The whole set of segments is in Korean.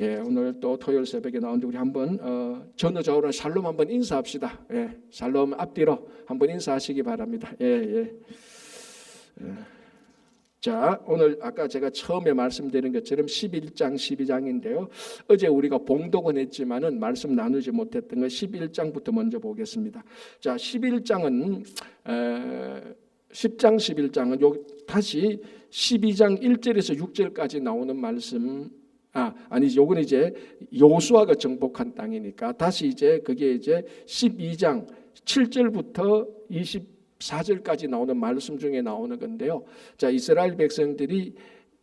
예, 오늘 또 토요일 새벽에 나오는데 우리 한번 전우좌우로 샬롬 한번 인사합시다. 예, 샬롬 앞뒤로 한번 인사하시기 바랍니다. 예, 예. 자, 오늘 아까 제가 처음에 말씀드린 것처럼 11장, 12장인데요. 어제 우리가 봉독은 했지만은 말씀 나누지 못했던 거 11장부터 먼저 보겠습니다. 자, 11장은 10장, 11장은 다시 12장 1절에서 6절까지 나오는 말씀. 아니지, 요건 이제 여호수아가 정복한 땅이니까 다시 이제 그게 이제 12장 7절부터 24절까지 나오는 말씀 중에 나오는 건데요. 자, 이스라엘 백성들이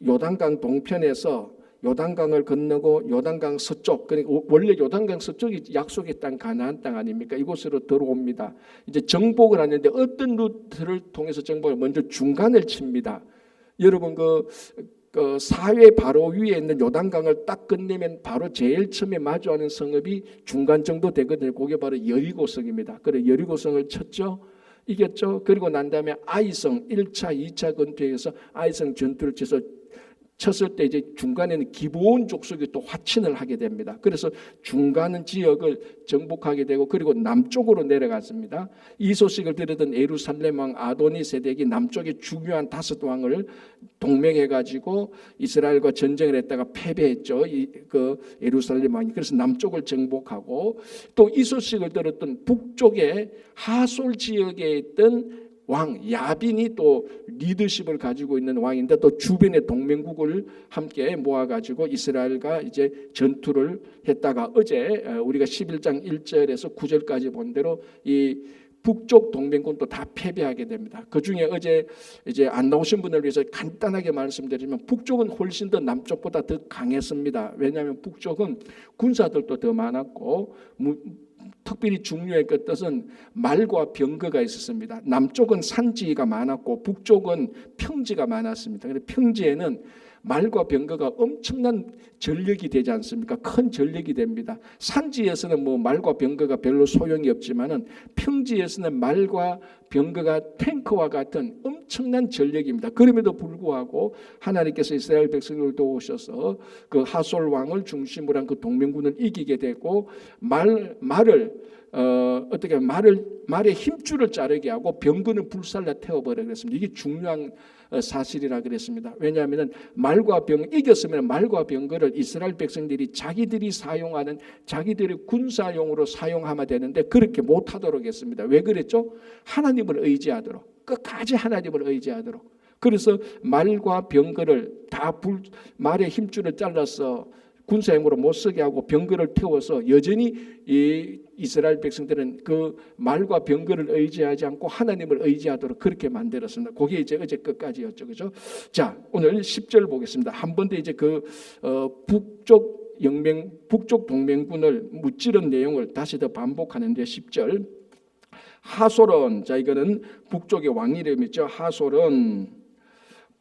요단강 동편에서 요단강을 건너고 요단강 서쪽, 그러니까 원래 요단강 서쪽이 약속의 땅 가나안 땅 아닙니까? 이곳으로 들어옵니다. 이제 정복을 하는데 어떤 루트를 통해서 정복을 먼저 중간을 칩니다. 여러분 그 사회 바로 위에 있는 요단강을 딱 건너면 바로 제일 처음에 마주하는 성읍이 중간 정도 되거든요. 그게 바로 여리고성입니다. 그래 여리고성을 쳤죠. 이겼죠. 그리고 난 다음에 아이성 1차, 2차 전투에서 아이성 전투를 쳤을 때 이제 중간에는 기브온 족속이 또 화친을 하게 됩니다. 그래서 중간 지역을 정복하게 되고 그리고 남쪽으로 내려갔습니다. 이 소식을 들었던 예루살렘 왕 아도니 세덱이 남쪽의 중요한 5 왕을 동맹해가지고 이스라엘과 전쟁을 했다가 패배했죠. 그 예루살렘 왕이. 그래서 남쪽을 정복하고 또 이 소식을 들었던 북쪽의 하솔 지역에 있던 왕 야빈이 또 리더십을 가지고 있는 왕인데 또 주변의 동맹국을 함께 모아가지고 이스라엘과 이제 전투를 했다가 어제 우리가 11장 1절에서 9절까지 본 대로 이 북쪽 동맹군도 다 패배하게 됩니다. 그 중에 어제 이제 안 나오신 분을 위해서 간단하게 말씀드리면 북쪽은 훨씬 더 남쪽보다 더 강했습니다. 왜냐하면 북쪽은 군사들도 더 많았고 특별히 중요했던 것은 말과 병거가 있었습니다. 남쪽은 산지가 많았고 북쪽은 평지가 많았습니다. 그런데 평지에는 말과 병거가 엄청난 전력이 되지 않습니까? 큰 전력이 됩니다. 산지에서는 뭐 말과 병거가 별로 소용이 없지만은 평지에서는 말과 병거가 탱크와 같은 엄청난 전력입니다. 그럼에도 불구하고 하나님께서 이스라엘 백성을 도우셔서 그 하솔 왕을 중심으로 한 그 동맹군을 이기게 되고 말의 힘줄을 자르게 하고 병거는 불살라 태워버려 그랬습니다. 이게 중요한 사실이라 그랬습니다. 왜냐하면 이겼으면 말과 병거를 이스라엘 백성들이 자기들이 사용하는 자기들의 군사용으로 사용하면 되는데 그렇게 못하도록 했습니다. 왜 그랬죠? 하나님을 의지하도록, 끝까지 하나님을 의지하도록. 그래서 말과 병거를 말의 힘줄을 잘라서 군사용으로 못 쓰게 하고 병거를 태워서 여전히 이 이스라엘 백성들은 그 말과 병거를 의지하지 않고 하나님을 의지하도록 그렇게 만들었습니다. 그게 이제 어제 끝까지였죠, 그죠? 자, 오늘 10절 보겠습니다. 한 번 더 이제 북쪽 동맹군을 무찌른 내용을 다시 더 반복하는데 10절 하솔은, 자 이거는 북쪽의 왕 이름이죠. 하솔은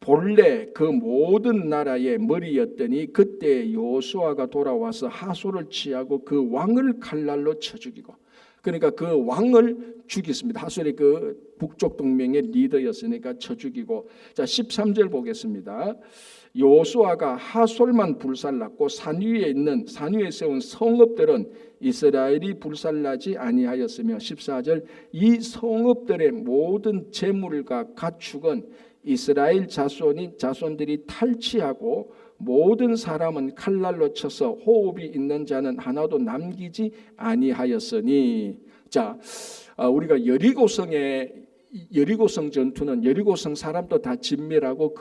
본래 그 모든 나라의 머리였더니 그때 여호수아가 돌아와서 하솔을 취하고 그 왕을 칼날로 쳐 죽이고, 그러니까 그 왕을 죽였습니다. 하솔이 그 북쪽 동맹의 리더였으니까 쳐 죽이고. 자 13절 보겠습니다. 여호수아가 하솔만 불살랐고 산 위에 세운 성읍들은 이스라엘이 불살라지 아니하였으며 14절 이 성읍들의 모든 재물과 가축은 이스라엘 자손들이 탈취하고 모든 사람은 칼날로 쳐서 호흡이 있는 자는 하나도 남기지 아니하였으니. 자, 우리가 여리고성 전투는 여리고성 사람도 다 진멸하고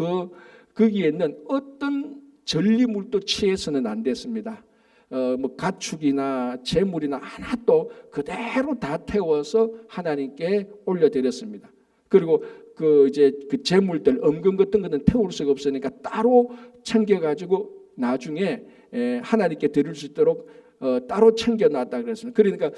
거기에 있는 어떤 전리물도 취해서는 안 됐습니다. 뭐 가축이나 재물이나 하나도 그대로 다 태워서 하나님께 올려드렸습니다. 그리고 그 재물들 엄금 같은 거는 태울 수가 없으니까 따로 챙겨가지고 나중에 하나님께 드릴 수 있도록 따로 챙겨놨다 그랬습니다. 그러니까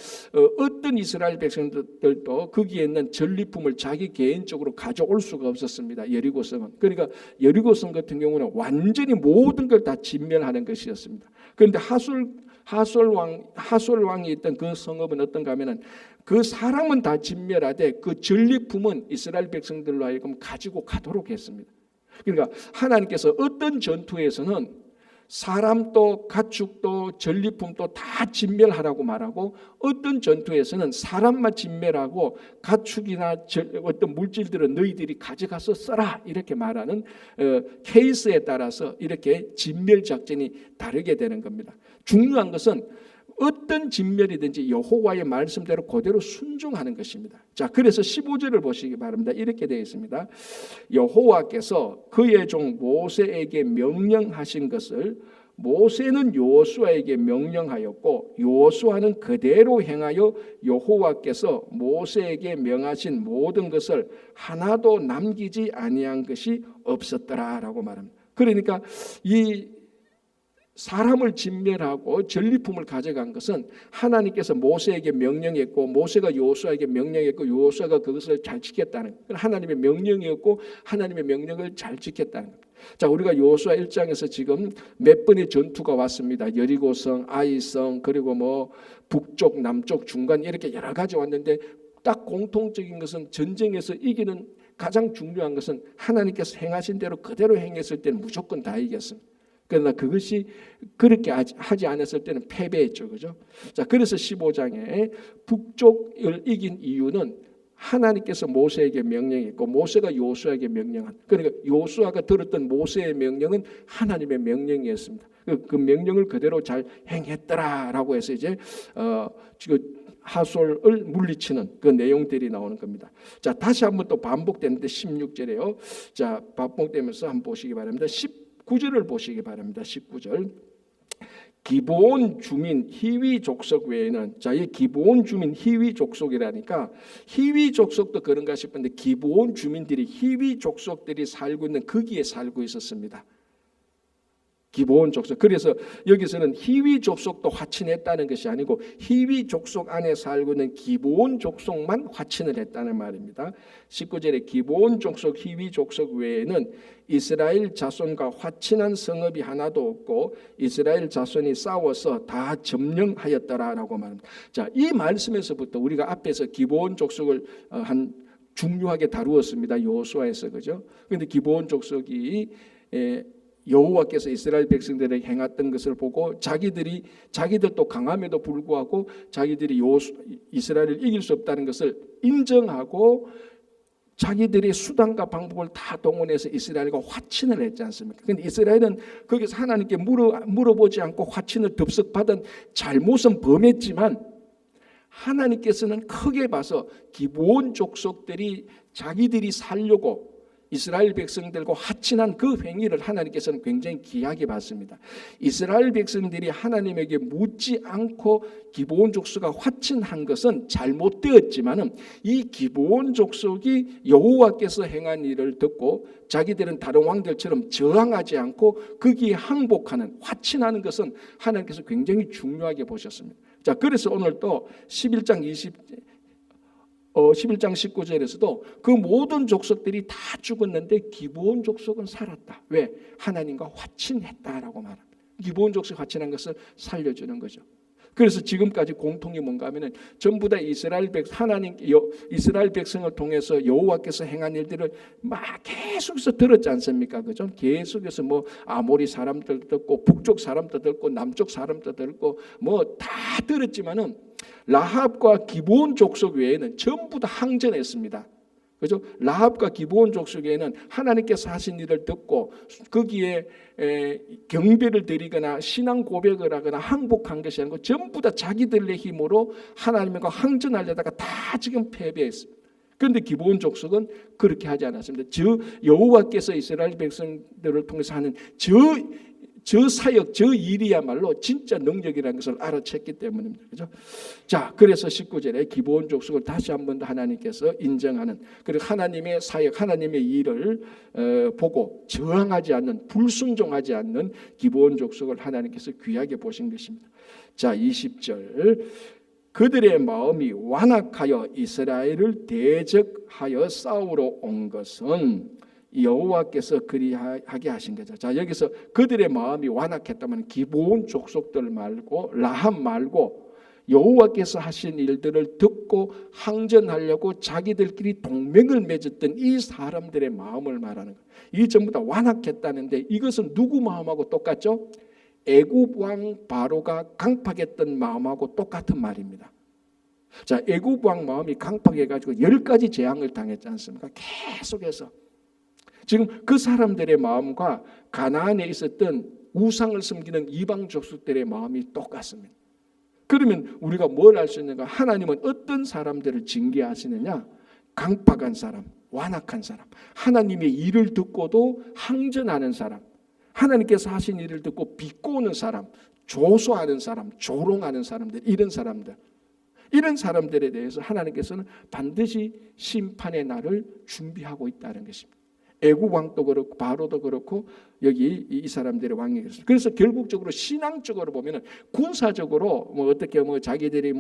어떤 이스라엘 백성들도 거기에 있는 전리품을 자기 개인적으로 가져올 수가 없었습니다. 여리고성은. 그러니까 여리고성 같은 경우는 완전히 모든 걸 다 진멸하는 것이었습니다. 그런데 하솔 왕이 있던 그 성읍은 어떤가 하면은 그 사람은 다 진멸하되 그 전리품은 이스라엘 백성들로 하여금 가지고 가도록 했습니다. 그러니까 하나님께서 어떤 전투에서는 사람도 가축도 전리품도 다 진멸하라고 말하고, 어떤 전투에서는 사람만 진멸하고 가축이나 어떤 물질들은 너희들이 가져가서 써라 이렇게 말하는 케이스에 따라서 이렇게 진멸 작전이 다르게 되는 겁니다. 중요한 것은 어떤 진멸이든지 여호와의 말씀대로 그대로 순종하는 것입니다. 자, 그래서 15절을 보시기 바랍니다. 이렇게 되어 있습니다. 여호와께서 그의 종 모세에게 명령하신 것을 모세는 여호수아에게 명령하였고 여호수아는 그대로 행하여 여호와께서 모세에게 명하신 모든 것을 하나도 남기지 아니한 것이 없었더라라고 말합니다. 그러니까 이 사람을 진멸하고 전리품을 가져간 것은 하나님께서 모세에게 명령했고 모세가 여호수아에게 명령했고 여호수아가 그것을 잘 지켰다는, 하나님의 명령이었고 하나님의 명령을 잘 지켰다는 겁니다. 자, 우리가 여호수아 1장에서 지금 몇 번의 전투가 왔습니다. 여리고성, 아이성, 그리고 뭐 북쪽, 남쪽, 중간 이렇게 여러 가지 왔는데 딱 공통적인 것은 전쟁에서 이기는 가장 중요한 것은 하나님께서 행하신 대로 그대로 행했을 때는 무조건 다 이겼습니다. 그러나 그것이 그렇게 하지 않았을 때는 패배했죠. 그죠? 자, 그래서 15장에 북쪽을 이긴 이유는 하나님께서 모세에게 명령했고 모세가 여호수아에게 명령한, 그러니까 여호수아가 들었던 모세의 명령은 하나님의 명령이었습니다. 그 명령을 그대로 잘 행했더라라고 해서 이제 지금 하솔을 물리치는 그 내용들이 나오는 겁니다. 자, 다시 한번 또 반복되는데 16절에요. 자, 반복되면서 한번 보시기 바랍니다. 19절을 보시기 바랍니다. 19절. 기브온 주민 히위 족속 외에는, 자, 이 기브온 주민 히위 족속이라니까 히위 족속도 그런가 싶은데 기브온 주민들이 히위 족속들이 살고 있는 거기에 살고 있었습니다. 기브온 족속. 그래서 여기서는 히위 족속도 화친했다는 것이 아니고 히위 족속 안에 살고 있는 기브온 족속만 화친을 했다는 말입니다. 19절에 기브온 족속, 히위 족속 외에는 이스라엘 자손과 화친한 성읍이 하나도 없고 이스라엘 자손이 싸워서 다 점령하였더라라고 말합니다. 자, 이 말씀에서부터 우리가 앞에서 기브온 족속을 한 중요하게 다루었습니다. 여호수아에서, 그죠? 그런데 기브온 족속이 여호와께서 이스라엘 백성들에게 행했던 것을 보고 자기들도 강함에도 불구하고 자기들이 이스라엘을 이길 수 없다는 것을 인정하고 자기들의 수단과 방법을 다 동원해서 이스라엘과 화친을 했지 않습니까? 그런데 이스라엘은 거기서 하나님께 물어보지 않고 화친을 덥석받은 잘못은 범했지만 하나님께서는 크게 봐서 기브온 족속들이 자기들이 살려고 이스라엘 백성들과 화친한 그 행위를 하나님께서는 굉장히 귀하게 봤습니다. 이스라엘 백성들이 하나님에게 묻지 않고 기브온 족속과 화친한 것은 잘못되었지만은 이 기브온 족속이 여호와께서 행한 일을 듣고 자기들은 다른 왕들처럼 저항하지 않고 거기에 항복하는, 화친하는 것은 하나님께서 굉장히 중요하게 보셨습니다. 자, 그래서 오늘 또 11장 19절에서도 그 모든 족속들이 다 죽었는데 기브온 족속은 살았다. 왜? 하나님과 화친했다라고 말합니다. 기브온 족속 화친한 것을 살려주는 거죠. 그래서 지금까지 공통이 뭔가 하면은 전부 다 이스라엘 백성을 통해서 여호와께서 행한 일들을 막 계속해서 들었지 않습니까? 그죠? 계속해서 뭐 아모리 사람들도 듣고 북쪽 사람도 듣고 남쪽 사람도 듣고 뭐 다 들었지만은 라합과 기브온 족속 외에는 전부 다 항전했습니다. 그죠? 라합과 기브온 족속 외에는 하나님께서 하신 일을 듣고 거기에 경배를 드리거나 신앙 고백을 하거나 항복한 것이 아니고 전부 다 자기들의 힘으로 하나님과 항전하려다가 다 지금 패배했습니다. 그런데 기브온 족속은 그렇게 하지 않았습니다. 여호와께서 이스라엘 백성들을 통해서 하는 저 사역, 저 일이야말로 진짜 능력이라는 것을 알아챘기 때문입니다. 그죠? 자, 그래서 19절에 기브온 족속을 다시 한 번 더 하나님께서 인정하는, 그리고 하나님의 사역, 하나님의 일을 보고 저항하지 않는, 불순종하지 않는 기브온 족속을 하나님께서 귀하게 보신 것입니다. 자, 20절. 그들의 마음이 완악하여 이스라엘을 대적하여 싸우러 온 것은 여호와께서 그리하게 하신 거죠. 자, 여기서 그들의 마음이 완악했다면 기브온 족속들 말고 라합 말고 여호와께서 하신 일들을 듣고 항전하려고 자기들끼리 동맹을 맺었던 이 사람들의 마음을 말하는 거예요. 이 전부 다 완악했다는데 이것은 누구 마음하고 똑같죠? 애굽 왕 바로가 강팍했던 마음하고 똑같은 말입니다. 자, 애굽 왕 마음이 강팍해가지고 10가지 재앙을 당했지 않습니까? 계속해서 지금 그 사람들의 마음과 가나안에 있었던 우상을 섬기는 이방 족속들의 마음이 똑같습니다. 그러면 우리가 뭘 알 수 있는가? 하나님은 어떤 사람들을 징계하시느냐? 강팍한 사람, 완악한 사람, 하나님의 일을 듣고도 항전하는 사람, 하나님께서 하신 일을 듣고 비꼬는 사람, 조소하는 사람, 조롱하는 사람들, 이런 사람들에 대해서 하나님께서는 반드시 심판의 날을 준비하고 있다는 것입니다. 애굽 왕도 그렇고 바로도 그렇고 여기 이 사람들의 왕이 그렇습니다. 그래서 결국적으로 신앙적으로 보면은 군사적으로 뭐 어떻게 뭐 자기들이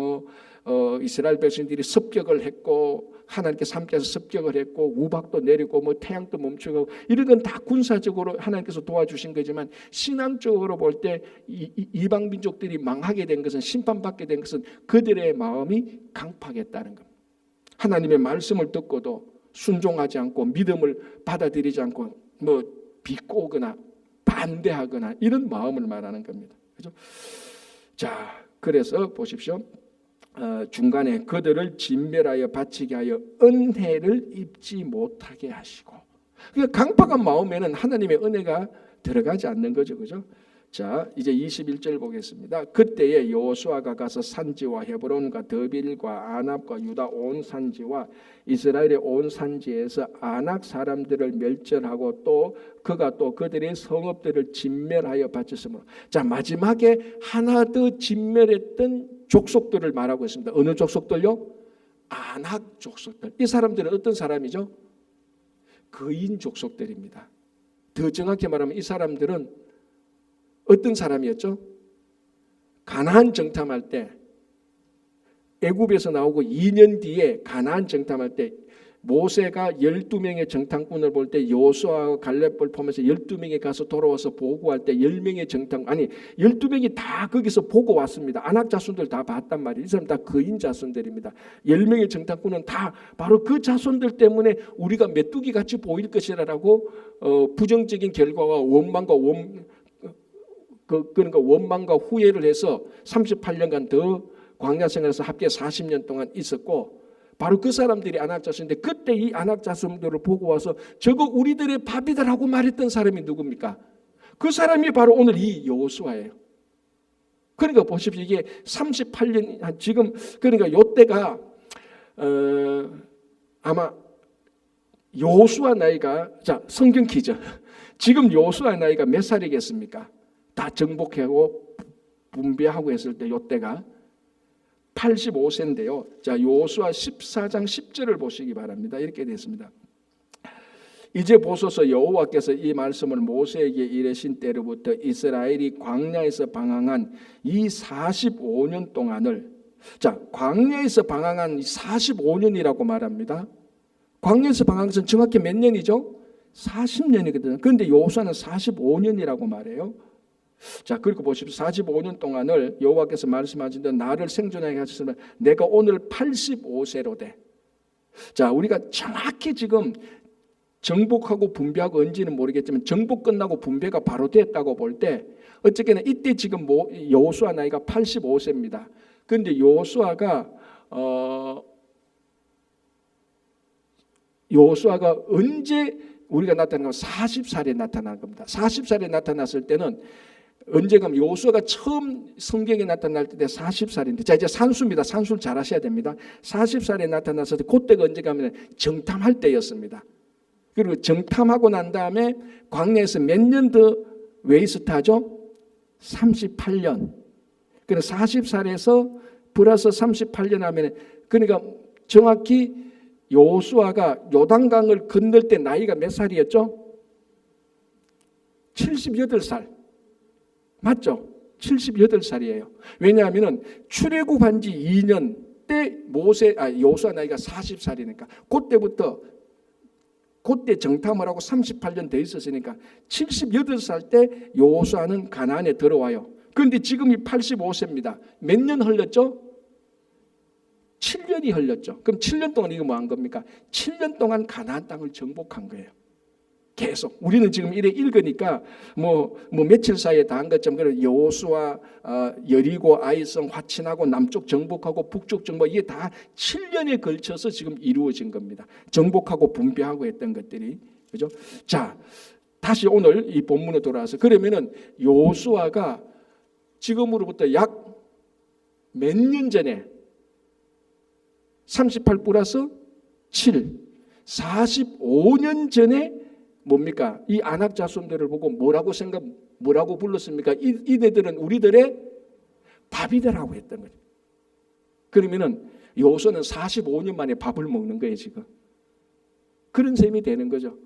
이스라엘 백성들이 습격을 했고 하나님께서 함께해서 습격을 했고 우박도 내리고 뭐 태양도 멈추고 이런 건 다 군사적으로 하나님께서 도와주신 거지만 신앙적으로 볼 때 이방 민족들이 망하게 된 것은 심판받게 된 것은 그들의 마음이 강팍했다는 겁니다. 하나님의 말씀을 듣고도 순종하지 않고 믿음을 받아들이지 않고 뭐 비꼬거나 반대하거나 이런 마음을 말하는 겁니다. 그렇죠? 자, 그래서 보십시오. 중간에 그들을 진멸하여 바치게 하여 은혜를 입지 못하게 하시고, 그러니까 강팍한 마음에는 하나님의 은혜가 들어가지 않는 거죠, 그죠? 자, 이제 21절 보겠습니다. 그때에 여호수아가 가서 산지와 헤브론과 드빌과 아납과 유다 온 산지와 이스라엘의 온 산지에서 아낙 사람들을 멸절하고 또 그가 또 그들의 성읍들을 진멸하여 바쳤으므로, 자, 마지막에 하나 더 진멸했던 족속들을 말하고 있습니다. 어느 족속들요? 아낙 족속들. 이 사람들은 어떤 사람이죠? 거인 족속들입니다. 더 정확히 말하면 이 사람들은 어떤 사람이었죠? 가나안 정탐할 때 애굽에서 나오고 2년 뒤에 가나안 정탐할 때 모세가 12명의 정탐꾼을 볼 때 여호수아와 갈렙을 포함해서 12명이 가서 돌아와서 보고할 때 12명이 다 거기서 보고 왔습니다. 아낙 자손들 다 봤단 말이에요. 이 사람 다 거인 자손들입니다. 10명의 정탐꾼은 다 바로 그 자손들 때문에 우리가 메뚜기 같이 보일 것이라고 부정적인 결과와 그러니까 원망과 후회를 해서 38년간 더 광야 생활에서 합계 40년 동안 있었고, 바로 그 사람들이 아낙 자손인데 그때 이 아낙 자손들을 보고 와서 저거 우리들의 밥이다라고 말했던 사람이 누굽니까? 그 사람이 바로 오늘 이 여호수아예요. 그러니까 보십시오. 이게 38년 지금 그러니까 이때가 아마 여호수아 나이가, 자, 성경 퀴즈. 지금 여호수아 나이가 몇 살이겠습니까? 다 정복하고 분배하고 했을 때 이때가 85세인데요. 자, 여호수아 14장 10절을 보시기 바랍니다. 이렇게 됐습니다. 이제 보소서, 여호와께서 이 말씀을 모세에게 이르신 때로부터 이스라엘이 광야에서 방황한 이 45년 동안을, 자, 광야에서 방황한 45년이라고 말합니다. 광야에서 방황한 것은 정확히 몇 년이죠? 40년이거든요. 그런데 여호수아는 45년이라고 말해요. 자, 그리고 보십시오. 45년 동안을 여호와께서 말씀하신데 나를 생존하게 하셨으면 내가 오늘 85세로 돼. 자, 우리가 정확히 지금 정복하고 분배하고 언제는 모르겠지만 정복 끝나고 분배가 바로 됐다고 볼 때 어쨌거나 이때 지금 여호수아 나이가 85세입니다. 그런데 여호수아가 언제 우리가 나타난 건 40살에 나타난 겁니다. 40살에 나타났을 때는 언제가 여호수아가 처음 성경에 나타날 때 40살인데, 자, 이제 산수입니다. 산수를 잘 하셔야 됩니다. 40살에 나타났을 때 그때가 언제가 하면 정탐할 때였습니다. 그리고 정탐하고 난 다음에 광야에서 몇 년 더 웨이스트하죠? 38년. 그래서 40살에서 플러스 38년 하면, 그러니까 정확히 여호수아가 요단강을 건널 때 나이가 몇 살이었죠? 78살. 맞죠? 78살이에요. 왜냐하면 출애굽한 지 2년 때 여호수아 나이가 40살이니까 그때 정탐을 하고 38년 더 있었으니까 78살 때 여호수아는 가나안에 들어와요. 그런데 지금이 85세입니다. 몇 년 흘렀죠? 7년이 흘렀죠. 그럼 7년 동안 이거 뭐 한 겁니까? 7년 동안 가나안 땅을 정복한 거예요. 계속 우리는 지금 이래 읽으니까 뭐 며칠 사이에 다 한 것처럼 그런 여호수아, 여리고, 아이성, 화친하고 남쪽 정복하고 북쪽 정복, 이게 다 7년에 걸쳐서 지금 이루어진 겁니다. 정복하고 분배하고 했던 것들이, 그죠? 자, 다시 오늘 이 본문에 돌아와서 그러면은 여호수아가 지금으로부터 약 몇 년 전에 38 플러스 7, 45년 전에 뭡니까? 이 아낙 자손들을 보고 뭐라고 불렀습니까? 이네들은 우리들의 밥이다라고 했던 거죠. 그러면은 여호수아는 45년 만에 밥을 먹는 거예요, 지금. 그런 셈이 되는 거죠.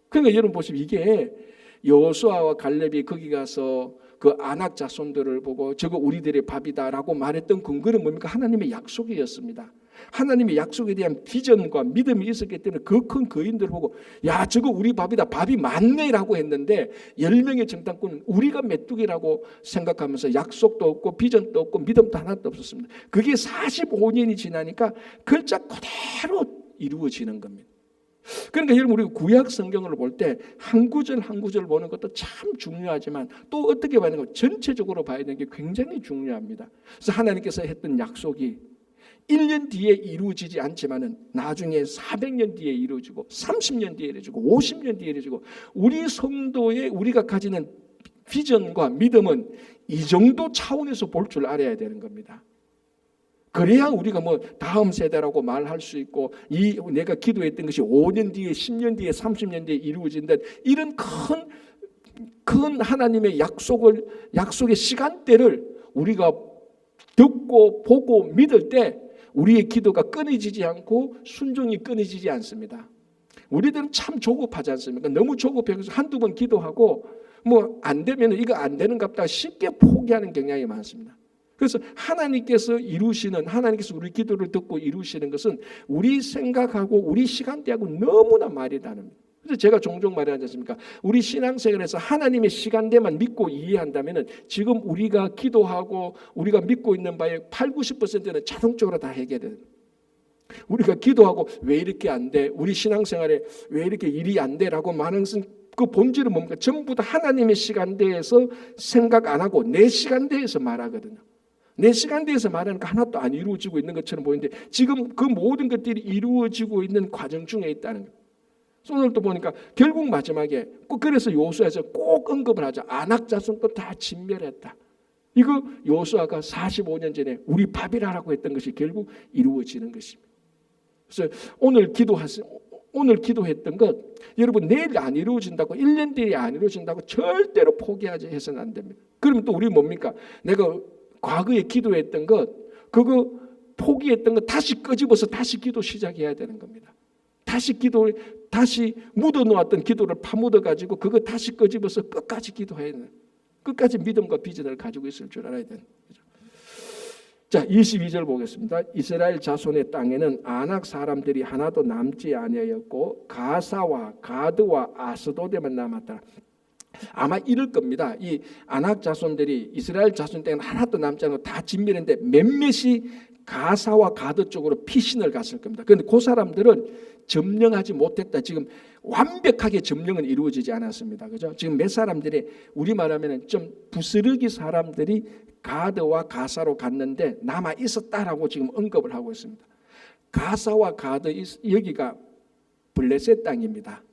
그러니까 여러분 보시면 이게 여호수아와 갈렙이 거기 가서 그 아낙 자손들을 보고 저거 우리들의 밥이다라고 말했던 근거는 뭡니까? 하나님의 약속이었습니다. 하나님의 약속에 대한 비전과 믿음이 있었기 때문에 그 큰 거인들을 보고 야 저거 우리 밥이다, 밥이 많네라고 했는데 10명의 정탐꾼은 우리가 메뚜기라고 생각하면서 약속도 없고 비전도 없고 믿음도 하나도 없었습니다. 그게 45년이 지나니까 글자 그대로 이루어지는 겁니다. 그러니까 여러분 우리가 구약 성경을 볼 때 한 구절 한 구절 보는 것도 참 중요하지만 또 어떻게 봐야 되는 거 전체적으로 봐야 되는 게 굉장히 중요합니다. 그래서 하나님께서 했던 약속이 1년 뒤에 이루어지지 않지만은 나중에 400년 뒤에 이루어지고 30년 뒤에 이루어지고 50년 뒤에 이루어지고 우리 성도의 우리가 가지는 비전과 믿음은 이 정도 차원에서 볼 줄 알아야 되는 겁니다. 그래야 우리가 뭐 다음 세대라고 말할 수 있고 이 내가 기도했던 것이 5년 뒤에 10년 뒤에 30년 뒤에 이루어진다 이런 큰 하나님의 약속의 시간대를 우리가 듣고 보고 믿을 때 우리의 기도가 끊어지지 않고 순종이 끊어지지 않습니다. 우리들은 참 조급하지 않습니까? 너무 조급해서 한두 번 기도하고 뭐 안 되면 이거 안 되는 갑다 쉽게 포기하는 경향이 많습니다. 그래서 하나님께서 우리 기도를 듣고 이루시는 것은 우리 생각하고 우리 시간대하고 너무나 말이 다릅니다. 그래서 제가 종종 말하지 않습니까? 우리 신앙생활에서 하나님의 시간대만 믿고 이해한다면 지금 우리가 기도하고 우리가 믿고 있는 바에 80-90%는 자동적으로 다 해결돼요. 우리가 기도하고 왜 이렇게 안 돼? 우리 신앙생활에 왜 이렇게 일이 안 돼? 라고 말하는 것은 그 본질은 뭡니까? 전부 다 하나님의 시간대에서 생각 안 하고 내 시간대에서 말하거든요. 내 시간대에서 말하니까 하나도 안 이루어지고 있는 것처럼 보이는데 지금 그 모든 것들이 이루어지고 있는 과정 중에 있다는 거예요. 오늘도 보니까 결국 마지막에 꼭 그래서 여호수아에서 꼭 언급을 하죠. 아낙 자손도 다 진멸했다. 이거 여호수아가 45년 전에 우리 밥이라고 했던 것이 결국 이루어지는 것입니다. 그래서 오늘 기도했던 것 여러분 내일 안 이루어진다고 1년 뒤에 안 이루어진다고 절대로 포기하지 해서는 안 됩니다. 그러면 또 우리 뭡니까? 내가 과거에 기도했던 것 그거 포기했던 것 다시 끄집어서 다시 기도 시작해야 되는 겁니다. 다시 묻어놓았던 기도를 파묻어 가지고 그거 다시 끄집어서 끝까지 기도해야 되는, 끝까지 믿음과 비전을 가지고 있을 줄 알아야 되는 거죠. 자, 22절 보겠습니다. 이스라엘 자손의 땅에는 아낙 사람들이 하나도 남지 아니하였고 가사와 가드와 아스도데만 남았다. 아마 이럴 겁니다. 이 아낙 자손들이 이스라엘 자손 때는 하나도 남지 않고 다 진멸했는데 몇몇이 가사와 가드 쪽으로 피신을 갔을 겁니다. 그런데 그 사람들은 점령하지 못했다. 지금 완벽하게 점령은 이루어지지 않았습니다. 그죠? 지금 몇 사람들이 우리 말하면 좀 부스러기 사람들이 가드와 가사로 갔는데 남아 있었다라고 지금 언급을 하고 있습니다. 가사와 가드 여기가 블레셋 땅입니다.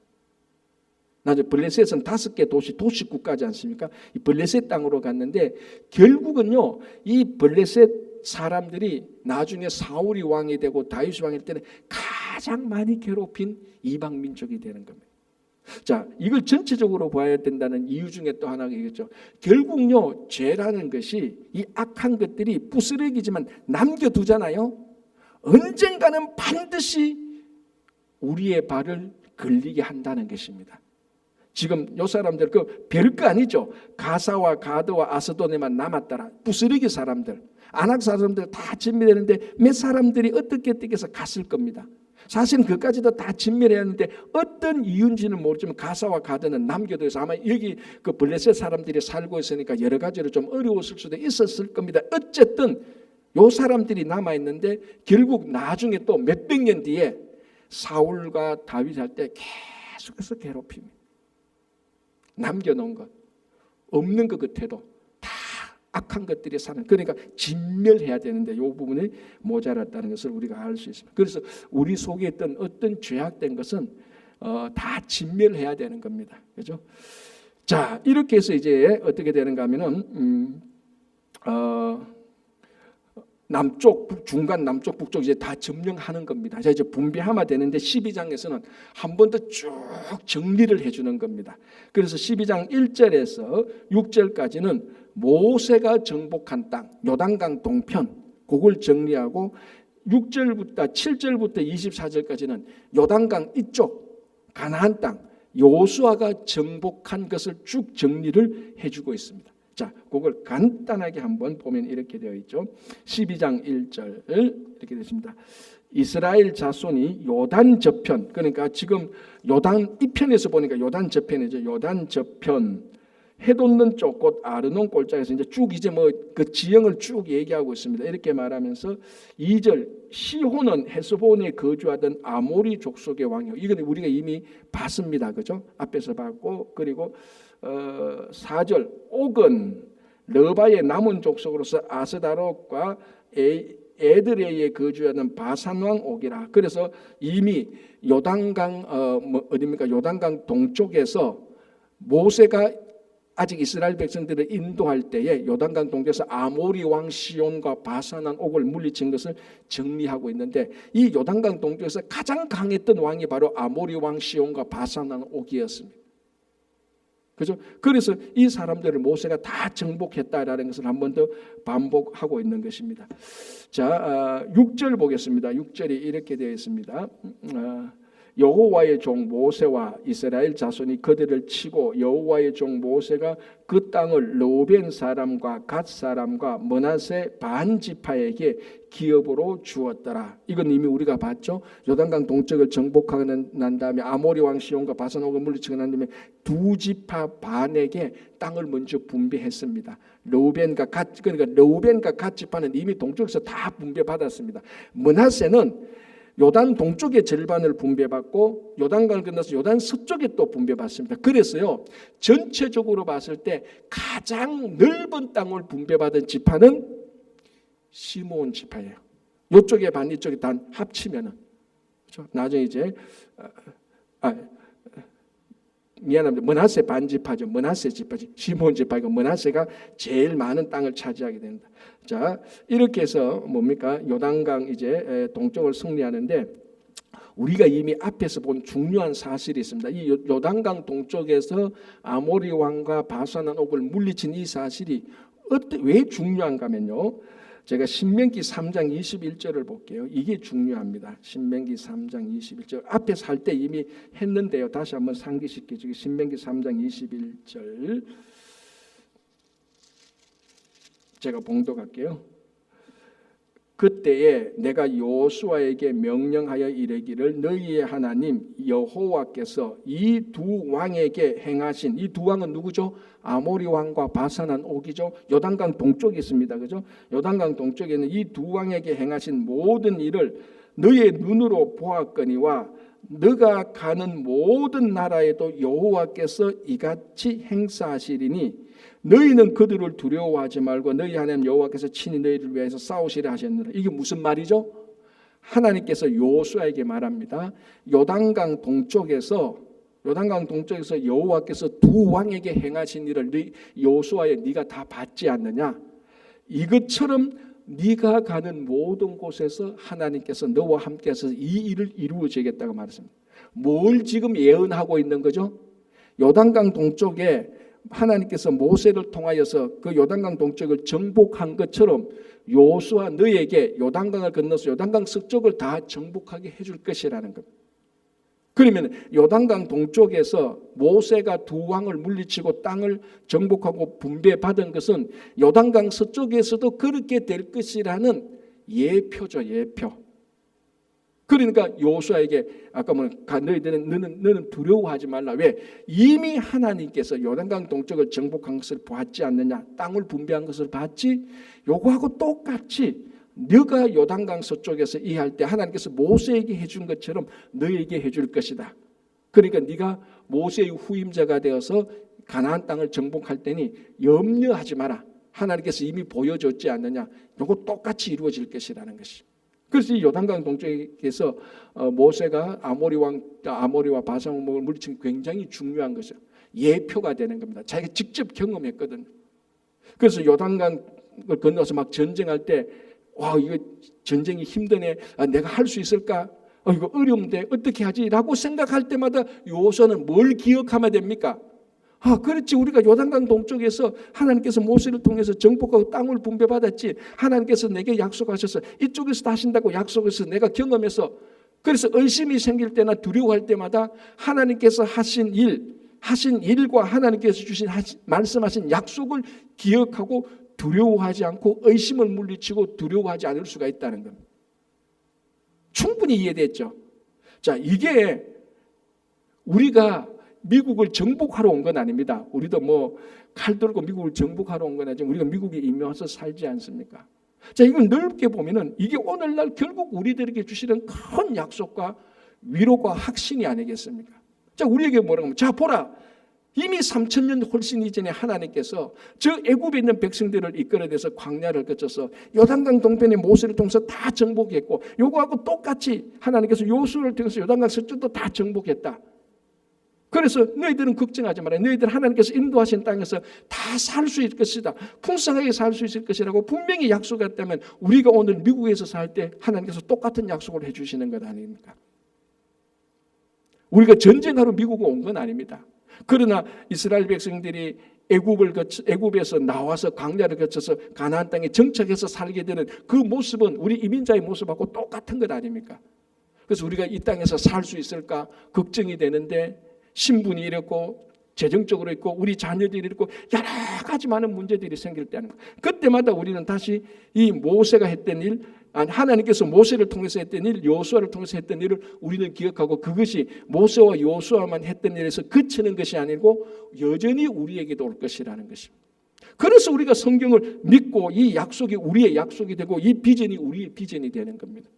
나중에 블레셋은 5개 도시국가지 않습니까? 이 블레셋 땅으로 갔는데 결국은요 이 블레셋 사람들이 나중에 사울이 왕이 되고 다윗이 왕이 될 때는 가장 많이 괴롭힌 이방 민족이 되는 겁니다. 자, 이걸 전체적으로 봐야 된다는 이유 중에 또 하나가 있겠죠. 결국요 죄라는 것이 이 악한 것들이 부스러기지만 남겨두잖아요. 언젠가는 반드시 우리의 발을 걸리게 한다는 것입니다. 지금 요 사람들 그 별거 아니죠. 가사와 가드와 아스도네만 남았더라. 부스러기 사람들, 아낙 사람들 다 진멸했는데 몇 사람들이 어떻게 해서 갔을 겁니다. 사실은 그까지도 다 진멸해야 하는데 어떤 이유인지는 모르지만 가사와 가드는 남겨둬서 아마 여기 그 블레셋 사람들이 살고 있으니까 여러 가지로 좀 어려웠을 수도 있었을 겁니다. 어쨌든 요 사람들이 남아 있는데 결국 나중에 또 몇백 년 뒤에 사울과 다윗 할 때 계속해서 괴롭힙니다. 남겨놓은 것, 없는 것 같아도 다 악한 것들이 사는, 그러니까 진멸해야 되는데 이 부분이 모자랐다는 것을 우리가 알 수 있습니다. 그래서 우리 속에 있던 어떤 죄악된 것은 다 진멸해야 되는 겁니다. 그렇죠? 자, 이렇게 해서 이제 어떻게 되는가 하면은 남쪽, 중간, 남쪽, 북쪽 이제 다 점령하는 겁니다. 자, 이제 분배하면 되는데 12장에서는 한 번 더 쭉 정리를 해주는 겁니다. 그래서 12장 1절에서 6절까지는 모세가 정복한 땅, 요단강 동편, 그걸 정리하고 7절부터 24절까지는 요단강 이쪽, 가나안 땅, 요수아가 정복한 것을 쭉 정리를 해주고 있습니다. 자, 그걸 간단하게 한번 보면 이렇게 되어 있죠. 12장 1절 이렇게 되어 있습니다. 이스라엘 자손이 요단 저편, 그러니까 지금 요단 이 편에서 보니까 요단 저편이죠. 요단 저편 해돋는 쪽 곧 아르논 골짜기에서 이제 쭉 이제 뭐 그 지형을 쭉 얘기하고 있습니다. 이렇게 말하면서 2절 시혼은 헤스본에 거주하던 아모리 족속의 왕이요. 이건 우리가 이미 봤습니다. 그죠? 앞에서 봤고, 그리고 4절 옥은 러바의 남은 족속으로서 아스다롯과 에드레이에 거주하는 바산왕 옥이라. 그래서 이미 요단강 어디입니까? 요단강 동쪽에서 모세가 아직 이스라엘 백성들을 인도할 때에 요단강 동쪽에서 아모리 왕 시온과 바산왕 옥을 물리친 것을 정리하고 있는데, 이 요단강 동쪽에서 가장 강했던 왕이 바로 아모리 왕 시온과 바산왕 옥이었습니다. 그죠? 그래서 이 사람들을 모세가 다 정복했다라는 것을 한 번 더 반복하고 있는 것입니다. 자, 6절 보겠습니다. 6절이 이렇게 되어 있습니다. 여호와의 종 모세와 이스라엘 자손이 그들을 치고 여호와의 종 모세가 그 땅을 르우벤 사람과 갓 사람과 므낫세 반 지파에게 기업으로 주었더라. 이건 이미 우리가 봤죠. 요단강 동쪽을 정복하고 난 다음에 아모리 왕 시온과 바산 옥을 물리치고 난 다음에 두 지파 반에게 땅을 먼저 분배했습니다. 르우벤과 갓, 그러니까 르우벤과 갓 지파는 이미 동쪽에서 다 분배받았습니다. 므낫세는 요단 동쪽의 절반을 분배받고 요단강을 건너서 요단 서쪽에 또 분배받습니다. 그래서요, 전체적으로 봤을 때 가장 넓은 땅을 분배받은 지파는 시므온 지파예요. 이쪽의 반, 이쪽의 반 합치면은, 그렇죠? 나중에 이제 미안합니다. 므낫세 반 지파죠. 므낫세 지파지. 시므온 지파이고 므낫세가 제일 많은 땅을 차지하게 됩니다. 자, 이렇게 해서 뭡니까? 요단강 이제 동쪽을 승리하는데, 우리가 이미 앞에서 본 중요한 사실이 있습니다. 이 요단강 동쪽에서 아모리 왕과 바산한 옥을 물리친 이 사실이 왜 중요한가 하면요, 제가 신명기 3장 21절을 볼게요. 이게 중요합니다. 신명기 3장 21절 앞에서 할 때 이미 했는데요, 다시 한번 상기시켜주기. 신명기 3장 21절 제가 봉독할게요. 그때에 내가 여호수아에게 명령하여 이르기를 너희의 하나님 여호와께서 이 두 왕에게 행하신, 이 두 왕은 누구죠? 아모리 왕과 바산한 옥이죠. 요단강 동쪽에 있습니다. 그죠? 요단강 동쪽에는 이 두 왕에게 행하신 모든 일을 너희의 눈으로 보았거니와 너가 가는 모든 나라에도 여호와께서 이같이 행사하시리니 너희는 그들을 두려워하지 말고 너희 하나님 여호와께서 친히 너희를 위해서 싸우시려 하셨느라. 이게 무슨 말이죠? 하나님께서 여호수아에게 말합니다. 요단강 동쪽에서 여호와께서 두 왕에게 행하신 일을 여호수아에 네가 다 봤지 않느냐? 이것처럼 네가 가는 모든 곳에서 하나님께서 너와 함께해서 이 일을 이루어지겠다고 말했습니다. 뭘 지금 예언하고 있는 거죠? 요단강 동쪽에 하나님께서 모세를 통하여서 그 요단강 동쪽을 정복한 것처럼 여호수아 너에게 요단강을 건너서 요단강 서쪽을 다 정복하게 해줄 것이라는 겁니다. 그러면 요단강 동쪽에서 모세가 두 왕을 물리치고 땅을 정복하고 분배받은 것은 요단강 서쪽에서도 그렇게 될 것이라는 예표죠, 예표. 그러니까 여호수아에게 아까 너희들은 너는 두려워하지 말라. 왜? 이미 하나님께서 요단강 동쪽을 정복한 것을 보았지 않느냐? 땅을 분배한 것을 봤지? 요거하고 똑같이 너가 요단강 서쪽에서 이해할 때 하나님께서 모세에게 해준 것처럼 너에게 해줄 것이다. 그러니까 네가 모세의 후임자가 되어서 가나안 땅을 정복할 때니 염려하지 마라. 하나님께서 이미 보여줬지 않느냐. 이거 똑같이 이루어질 것이라는 것이. 그래서 이 요단강 동쪽에서 모세가 아모리와 바산왕을 물리친 굉장히 중요한 것이죠. 예표가 되는 겁니다. 자기가 직접 경험했거든. 그래서 요단강을 건너서 막 전쟁할 때, 와, 이거 전쟁이 힘드네. 내가 할 수 있을까? 이거 어려운데 어떻게 하지?라고 생각할 때마다 여호수아는 뭘 기억하면 됩니까? 그렇지. 우리가 요단강 동쪽에서 하나님께서 모세를 통해서 정복하고 땅을 분배받았지. 하나님께서 내게 약속하셔서 이쪽에서 하신다고 약속해서 내가 경험해서, 그래서 의심이 생길 때나 두려워할 때마다 하나님께서 하신 일과 하나님께서 주신 말씀하신 약속을 기억하고 두려워하지 않고 의심을 물리치고 두려워하지 않을 수가 있다는 겁니다. 충분히 이해됐죠? 자, 이게 우리가 미국을 정복하러 온 건 아닙니다. 우리도 뭐 칼 들고 미국을 정복하러 온 건 아니지만 우리가 미국에 이미 와서 살지 않습니까? 자, 이걸 넓게 보면은 이게 오늘날 결국 우리들에게 주시는 큰 약속과 위로가 확신이 아니겠습니까? 자, 우리에게 뭐라고 하면, 자, 보라. 이미 3,000년 훨씬 이전에 하나님께서 저 애굽에 있는 백성들을 이끌어내서 광야를 거쳐서 요단강 동편의 모세를 통해서 다 정복했고, 요거하고 똑같이 하나님께서 요수를 통해서 요단강 서쪽도 다 정복했다. 그래서 너희들은 걱정하지 마라. 너희들 하나님께서 인도하신 땅에서 다 살 수 있을 것이다. 풍성하게 살 수 있을 것이라고 분명히 약속했다면 우리가 오늘 미국에서 살 때 하나님께서 똑같은 약속을 해주시는 것 아닙니까? 우리가 전쟁하러 미국에 온 건 아닙니다. 그러나 이스라엘 백성들이 애굽에서 나와서 광야를 거쳐서 가나안 땅에 정착해서 살게 되는 그 모습은 우리 이민자의 모습하고 똑같은 것 아닙니까? 그래서 우리가 이 땅에서 살 수 있을까 걱정이 되는데, 신분이 이렇고 재정적으로 있고 우리 자녀들이 이렇고 여러 가지 많은 문제들이 생길 때는, 그때마다 우리는 다시 이 모세가 했던 일, 하나님께서 모세를 통해서 했던 일, 여호수아를 통해서 했던 일을 우리는 기억하고, 그것이 모세와 여호수아만 했던 일에서 그치는 것이 아니고 여전히 우리에게도 올 것이라는 것입니다. 그래서 우리가 성경을 믿고 이 약속이 우리의 약속이 되고 이 비전이 우리의 비전이 되는 겁니다.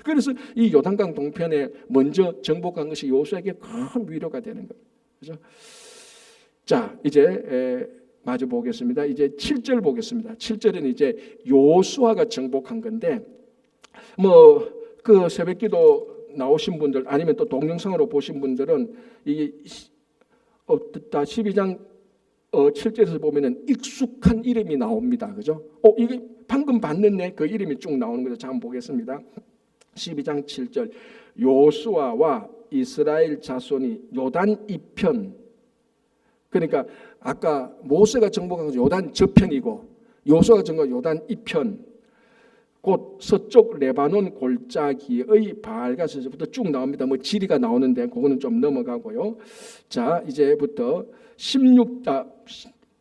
그래서 이 요단강 동편에 먼저 정복한 것이 여호수아에게 큰 위로가 되는 겁니다. 그렇죠? 자, 이제 마저 보겠습니다. 이제 7절 보겠습니다. 7절은 이제 여호수아가 정복한 건데, 뭐 그 새벽기도 나오신 분들 아니면 또 동영상으로 보신 분들은 이게 12장 7절에서 보면은 익숙한 이름이 나옵니다. 그죠? 이게 방금 봤는데 그 이름이 쭉 나오는 거죠. 자, 한번 보겠습니다. 12장 7절, 여호수아와 이스라엘 자손이 요단 이편, 그러니까 아까 모세가 정복한 것은 요단 저편이고 여호수아가 정복한 요단 이편, 곧 서쪽 레바논 골짜기의 바알가스에서부터 쭉 나옵니다. 뭐 지리가 나오는데 그거는 좀 넘어가고요. 자, 이제부터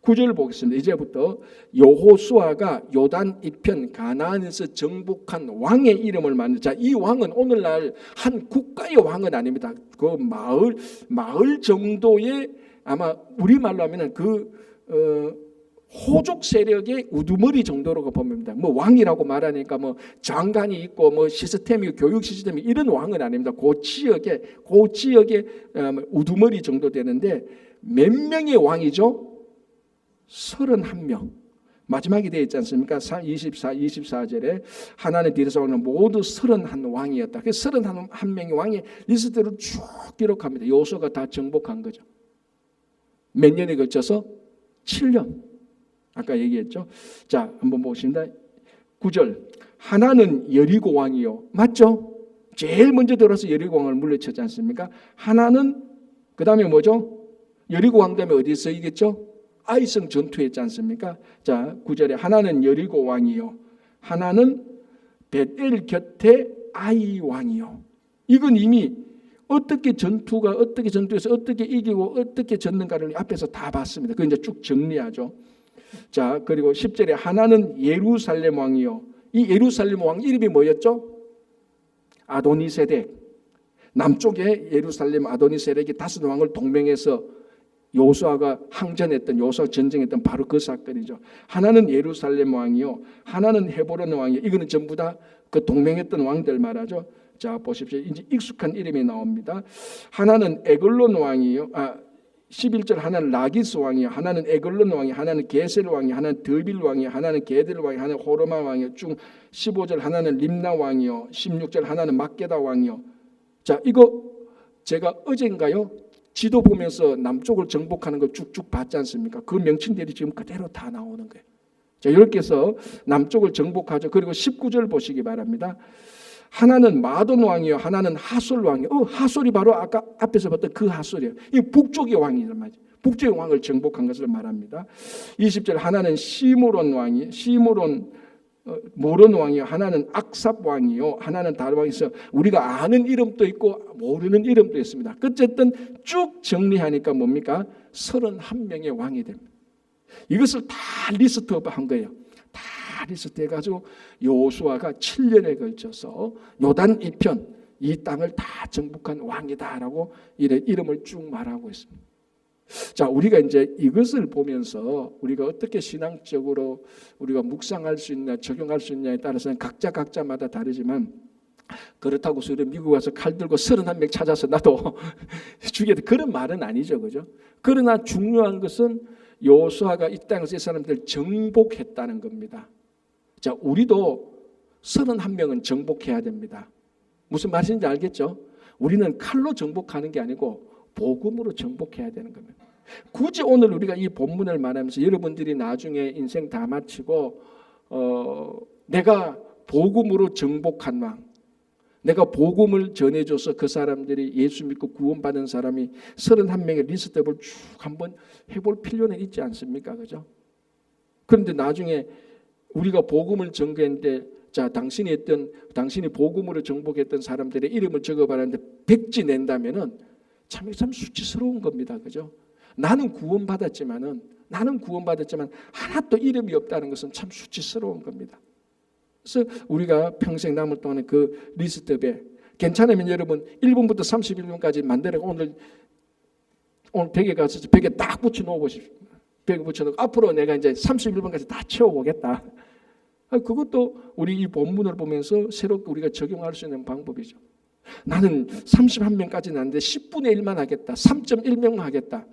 9절 보겠습니다. 이제부터 여호수아가 요단 이편 가나안에서 정복한 왕의 이름을 만든. 자, 이 왕은 오늘날 한 국가의 왕은 아닙니다. 그 마을 정도의, 아마 우리말로 하면은 호족 세력의 우두머리 정도로 봅니다. 뭐 왕이라고 말하니까 뭐 장관이 있고 뭐 시스템이 교육 시스템이 이런 왕은 아닙니다. 그 지역의 우두머리 정도 되는데 몇 명의 왕이죠? 31명. 마지막에 되어 있지 않습니까? 24절에 하나님 뒤에서 오는 모두 31왕이었다. 그 31명의 왕의 리스트를 쭉 기록합니다. 여호수아가 다 정복한 거죠. 몇 년에 걸쳐서? 7년. 아까 얘기했죠. 자, 한번 보겠습니다. 9절. 하나는 여리고 왕이요. 맞죠? 제일 먼저 들어서 여리고 왕을 물리쳤지 않습니까? 하나는 그 다음에 뭐죠? 여리고 왕 다음에 어디서 이겼죠? 아이성 전투했지 않습니까? 자, 9절에 하나는 여리고 왕이요. 하나는 벳엘 곁에 아이 왕이요. 이건 이미 어떻게 전투에서 어떻게 이기고 어떻게 졌는가를 앞에서 다 봤습니다. 그 이제 쭉 정리하죠. 자, 그리고 10절에 하나는 예루살렘 왕이요. 이 예루살렘 왕 이름이 뭐였죠? 아도니세덱. 남쪽에 예루살렘 아도니세덱이 다섯 왕을 동맹해서 여호수아가 여호수아 전쟁했던 바로 그 사건이죠. 하나는 예루살렘 왕이요, 하나는 헤브론 왕이요. 이거는 전부 다 그 동맹했던 왕들 말하죠. 자, 보십시오. 이제 익숙한 이름이 나옵니다. 하나는 에글론 왕이요. 11절 하나는 라기스 왕이요, 하나는 에글론 왕이요, 하나는 게셀 왕이요, 하나는 드빌 왕이요, 하나는 게델 왕이요, 하나는 호르마 왕이요. 쭉 15절 하나는 림나 왕이요, 16절 하나는 막게다 왕이요. 자, 이거 제가 어젠가요 지도 보면서 남쪽을 정복하는 거 쭉쭉 봤지 않습니까? 그 명칭들이 지금 그대로 다 나오는 거예요. 자, 이렇게 해서 남쪽을 정복하죠. 그리고 19절 보시기 바랍니다. 하나는 마돈 왕이요, 하나는 하솔 왕이요. 하솔이 바로 아까 앞에서 봤던 그 하솔이에요. 이 북쪽의 왕이란 말이죠. 북쪽의 왕을 정복한 것을 말합니다. 20절 하나는 시므론 왕이, 모론 왕이요, 하나는 악삽 왕이요, 하나는 다른 왕이 있어. 우리가 아는 이름도 있고 모르는 이름도 있습니다. 어쨌든 쭉 정리하니까 뭡니까? 31명의 왕이 됩니다. 이것을 다 리스트업한 거예요. 다 리스트해가지고 여호수아가 7년에 걸쳐서 요단 이편 이 땅을 다 정복한 왕이다라고 이름을 쭉 말하고 있습니다. 자, 우리가 이제 이것을 보면서 우리가 어떻게 신앙적으로 우리가 묵상할 수 있냐, 적용할 수 있냐에 따라서는 각자마다 다르지만, 그렇다고 해서 미국 와서 칼 들고 31명 찾아서 나도 죽여야 돼, 그런 말은 아니죠, 그죠? 그러나 중요한 것은 여호수아가 이 땅에서 이 사람들을 정복했다는 겁니다. 자, 우리도 31명은 정복해야 됩니다. 무슨 말인지 알겠죠? 우리는 칼로 정복하는 게 아니고 복음으로 정복해야 되는 겁니다. 굳이 오늘 우리가 이 본문을 말하면서 여러분들이 나중에 인생 다 마치고 내가 복음으로 정복한 왕, 내가 복음을 전해줘서 그 사람들이 예수 믿고 구원받은 사람이 31명의 리스트업을 쭉 한번 해볼 필요는 있지 않습니까? 그죠? 그런데 나중에 우리가 복음을 전개했는데, 자, 당신이 복음으로 정복했던 사람들의 이름을 적어봤는데 백지 낸다면은 참 수치스러운 겁니다. 그죠? 나는 구원받았지만 하나도 이름이 없다는 것은 참 수치스러운 겁니다. 그래서 우리가 평생 남을 동안에 그 리스트업에 괜찮으면 여러분 1분부터 31분까지 만들어 오늘 벽에 가서 벽에 딱 붙여놓고 싶습니다. 벽에 붙여놓고 앞으로 내가 이제 31분까지 다 채워보겠다. 그것도 우리 이 본문을 보면서 새롭게 우리가 적용할 수 있는 방법이죠. 나는 31명까지는 안 돼. 10분의 1만 하겠다. 3.1명만 하겠다.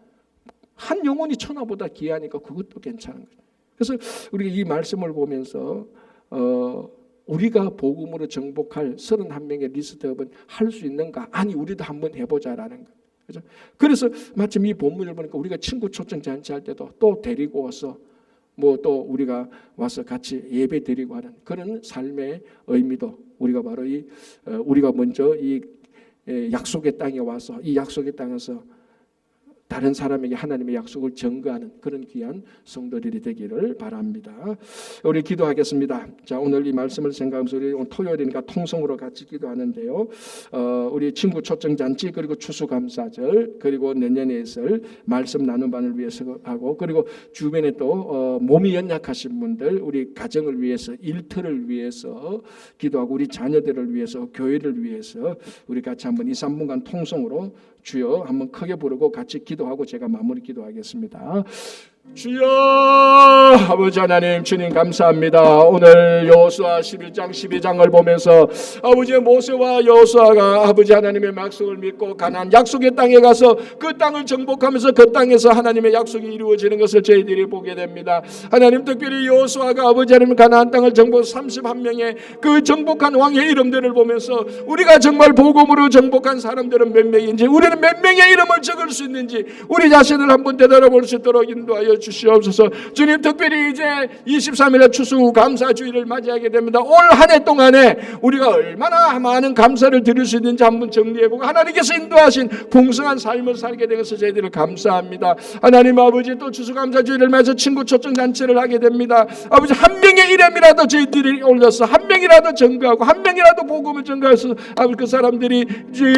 한 영혼이 천하보다 귀하니까 그것도 괜찮은 거죠. 그래서 우리가 이 말씀을 보면서 우리가 복음으로 정복할 31명의 리스트업은 할 수 있는가? 아니, 우리도 한번 해보자라는 거. 그죠? 그래서 마침 이 본문을 보니까 우리가 친구 초청 잔치할 때도 또 데리고 와서 또 우리가 와서 같이 예배 드리고 하는 그런 삶의 의미도 우리가 바로 우리가 먼저 이 약속의 땅에 와서 이 약속의 땅에서 다른 사람에게 하나님의 약속을 증거하는 그런 귀한 성도들이 되기를 바랍니다. 우리 기도하겠습니다. 자, 오늘 이 말씀을 생각하면서 우리 오늘 토요일이니까 통성으로 같이 기도하는데요. 우리 친구 초청잔치, 그리고 추수감사절, 그리고 내년에 있을 말씀 나눔반을 위해서 하고, 그리고 주변에 또 몸이 연약하신 분들, 우리 가정을 위해서, 일터를 위해서 기도하고, 우리 자녀들을 위해서, 교회를 위해서 우리 같이 한번 2-3분간 통성으로 주여 한번 크게 부르고 같이 기도하고 제가 마무리 기도하겠습니다. 주여, 아버지 하나님, 주님 감사합니다. 오늘 여호수아 11장 12장을 보면서 아버지 모세와 여호수아가 아버지 하나님의 약속을 믿고 가나안 약속의 땅에 가서 그 땅을 정복하면서 그 땅에서 하나님의 약속이 이루어지는 것을 저희들이 보게 됩니다. 하나님, 특별히 여호수아가 아버지 하나님 가나안 땅을 정복 31명의 그 정복한 왕의 이름들을 보면서 우리가 정말 복음으로 정복한 사람들은 몇 명인지, 우리는 몇 명의 이름을 적을 수 있는지 우리 자신을 한번 되돌아볼 수 있도록 인도하여 주시옵소서. 주님, 특별히 이제 23일에 추수감사주일을 맞이하게 됩니다. 올 한 해 동안에 우리가 얼마나 많은 감사를 드릴 수 있는지 한번 정리해보고 하나님께서 인도하신 풍성한 삶을 살게 된 것을 저희들을 감사합니다. 하나님 아버지, 또 추수감사주일을 맞아서 친구 초청잔치를 하게 됩니다. 아버지, 한 명의 이름이라도 저희들이 올려서 한 명이라도 증거하고 한 명이라도 복음을 증거해서 아버지 그 사람들이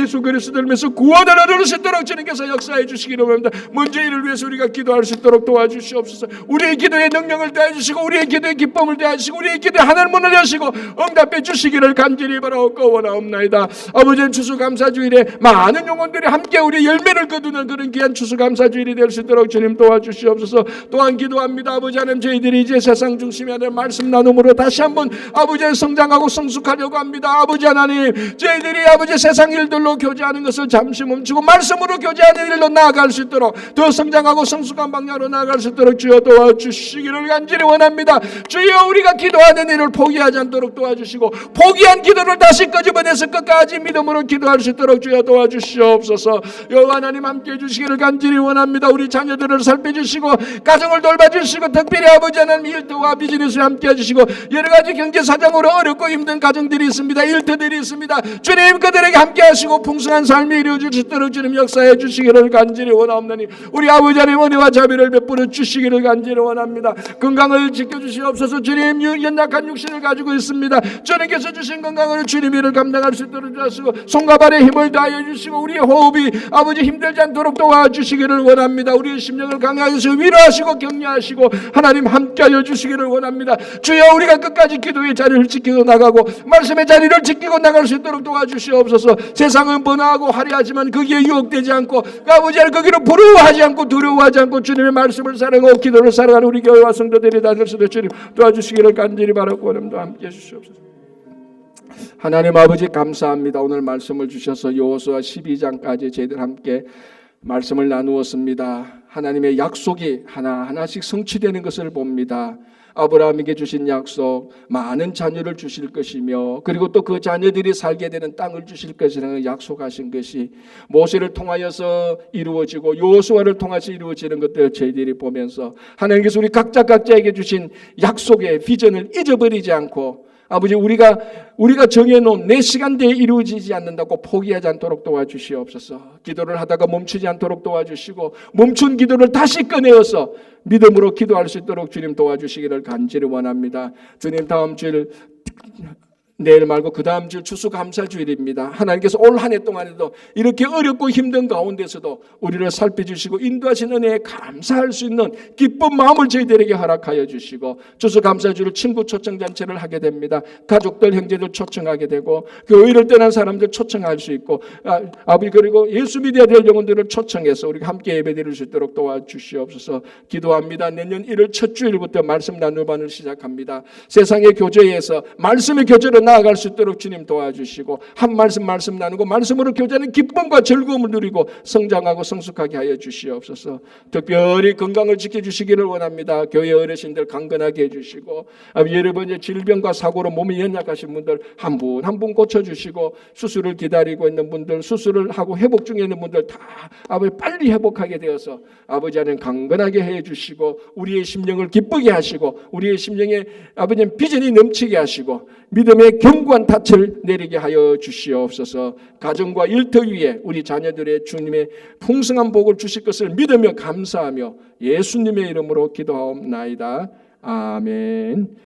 예수 그리스도를 믿어서 구원을 얻을 수 있도록 주님께서 역사해 주시기를 원합니다. 먼저 이를 위해서 우리가 기도할 수 있도록 도와주시옵소서. 도와주시옵소서. 우리의 기도에 능력을 더해주시고 우리의 기도에 기쁨을 더해주시고 우리의 기도에 하늘 문을 여시고 응답해 주시기를 간절히 바라옵고 원하옵나이다. 아버지, 추수감사주일에 많은 영혼들이 함께 우리 열매를 거두는 그런 귀한 추수감사주일이 될 수 있도록 주님 도와주시옵소서. 또한 기도합니다. 아버지 하나님, 저희들이 이제 세상 중심이 아니라 말씀 나눔으로 다시 한번 아버지 성장하고 성숙하려고 합니다. 아버지 하나님, 저희들이 아버지 세상 일들로 교제하는 것을 잠시 멈추고 말씀으로 교제하는 일로 나아갈 수 있도록, 더 성장하고 성숙한 방향으로 나아갈 수 있도록 주여 도와주시기를 간절히 원합니다. 주여, 우리가 기도하는 일을 포기하지 않도록 도와주시고 포기한 기도를 다시 끄집어내서 끝까지 믿음으로 기도할 수 있도록 주여 도와주시옵소서. 여호와 하나님, 함께해 주시기를 간절히 원합니다. 우리 자녀들을 살펴주시고 가정을 돌봐주시고 특별히 아버지 하나님 일터와 비즈니스를 함께해 주시고 여러 가지 경제 사정으로 어렵고 힘든 가정들이 있습니다. 일터들이 있습니다. 주님, 그들에게 함께 하시고 풍성한 삶이 이루어질 수 있도록 주님 역사해 주시기를 간절히 원하옵나니 우리 아버지 하나님 은혜와 자비를 베풀어 주시기를 간절히 원합니다. 건강을 지켜주시옵소서. 주님, 연약한 육신을 가지고 있습니다. 주님께서 주신 건강으로 주님 일을 감당할 수 있도록 주시고 손과 발에 힘을 다하여 주시고 우리의 호흡이 아버지 힘들지 않도록 도와주시기를 원합니다. 우리의 심령을 강하게 하시고 위로하시고 격려하시고 하나님 함께하여 주시기를 원합니다. 주여, 우리가 끝까지 기도의 자리를 지키고 나가고 말씀의 자리를 지키고 나갈 수 있도록 도와주시옵소서. 세상은 번화하고 화려하지만 거기에 유혹되지 않고 아버지 하나님 거기로 부러워하지 않고 두려워하지 않고 주님의 말씀을 사랑하고 기도를 사랑하는 우리 교회와 성도들이 다 될 수 있도록 주님 도와주시기를 간절히 바라고 오늘도 함께해 주시옵소서. 하나님 아버지, 감사합니다. 오늘 말씀을 주셔서 여호수아 12장까지 저희들 함께 말씀을 나누었습니다. 하나님의 약속이 하나하나씩 성취되는 것을 봅니다. 아브라함에게 주신 약속, 많은 자녀를 주실 것이며 그리고 또 그 자녀들이 살게 되는 땅을 주실 것이라는 약속하신 것이 모세를 통하여서 이루어지고 여호수아를 통해서 이루어지는 것들을 저희들이 보면서 하나님께서 우리 각자에게 주신 약속의 비전을 잊어버리지 않고 아버지, 우리가 정해놓은 내 시간대에 이루어지지 않는다고 포기하지 않도록 도와주시옵소서. 기도를 하다가 멈추지 않도록 도와주시고 멈춘 기도를 다시 꺼내어서 믿음으로 기도할 수 있도록 주님 도와주시기를 간절히 원합니다. 주님, 다음 주일 내일 말고 그 다음 주 추수감사주일입니다. 하나님께서 올 한 해 동안에도 이렇게 어렵고 힘든 가운데서도 우리를 살펴주시고 인도하신 은혜에 감사할 수 있는 기쁜 마음을 저희들에게 허락하여 주시고 추수감사주일 친구 초청잔치를 하게 됩니다. 가족들, 형제들 초청하게 되고 교회를 떠난 사람들 초청할 수 있고 아버지, 그리고 예수 믿어야 될 영혼들을 초청해서 우리가 함께 예배드릴 수 있도록 도와주시옵소서. 기도합니다. 내년 1월 첫 주일부터 말씀 나누반을 시작합니다. 세상의 교제에서 말씀의 교제로 나아갈 수 있도록 주님 도와주시고 한 말씀 나누고 말씀으로 교제하는 기쁨과 즐거움을 누리고 성장하고 성숙하게 하여 주시옵소서. 특별히 건강을 지켜주시기를 원합니다. 교회 어르신들 강건하게 해주시고 여러 번의 질병과 사고로 몸이 연약하신 분들 한 분 한 분 고쳐주시고 수술을 기다리고 있는 분들, 수술을 하고 회복 중에 있는 분들 다 아버지 빨리 회복하게 되어서 아버지 하나님 강건하게 해주시고 우리의 심령을 기쁘게 하시고 우리의 심령에 아버지 비전이 넘치게 하시고 믿음의 견고한 닻을 내리게 하여 주시옵소서. 가정과 일터 위에 우리 자녀들의 주님의 풍성한 복을 주실 것을 믿으며 감사하며 예수님의 이름으로 기도하옵나이다. 아멘.